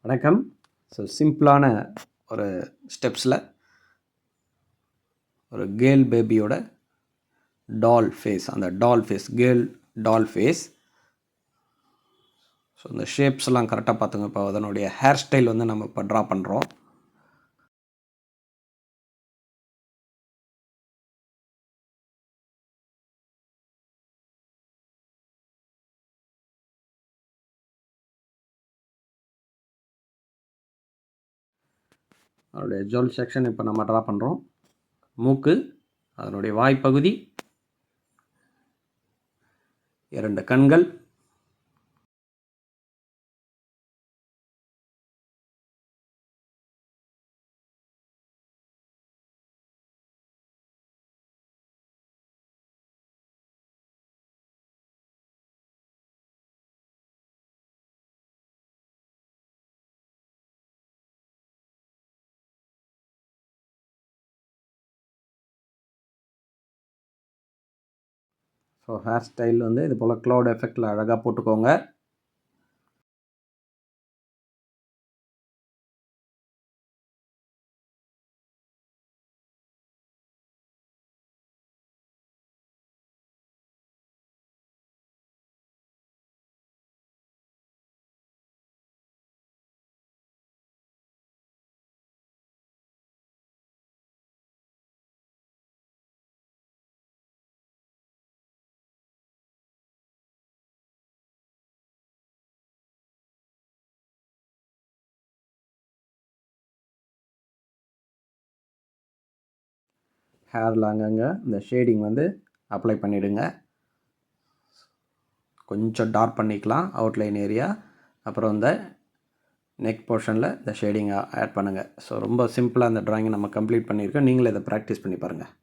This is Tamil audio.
வணக்கம். சிம்பிளான ஒரு ஸ்டெப்ஸில் ஒரு கேர்ள் பேபியோட டால் ஃபேஸ், அந்த doll face, girl doll face. So இந்த ஷேப்ஸ்லாம் கரெக்டாக பார்த்துங்க. இப்போ அதனுடைய ஹேர் ஸ்டைல் நம்ம இப்போ ட்ரா பண்ணுறோம். அதனுடைய ஜுவல் செக்ஷன் இப்போ நம்ம ட்ரா பண்ணுறோம். மூக்கு, அதனுடைய வாய்ப்பகுதி, 2 கண்கள், ஸோ ஹேர் ஸ்டைல் இது போல் க்ளவுட் எஃபெக்டில் அழகாக போட்டுக்கோங்க. ஹேரில் அங்கங்கே இந்த ஷேடிங் அப்ளை பண்ணிவிடுங்க. கொஞ்சம் டார்க் பண்ணிக்கலாம் அவுட்லைன் ஏரியா. அப்புறம் இந்த நெக் போர்ஷனில் இந்த ஷேடிங்கை ஆட் பண்ணுங்கள். ஸோ ரொம்ப சிம்பிளாக இந்த ட்ராயிங்கை நம்ம கம்ப்ளீட் பண்ணியிருக்கோம். நீங்களும் இதை ப்ராக்டிஸ் பண்ணி பாருங்கள்.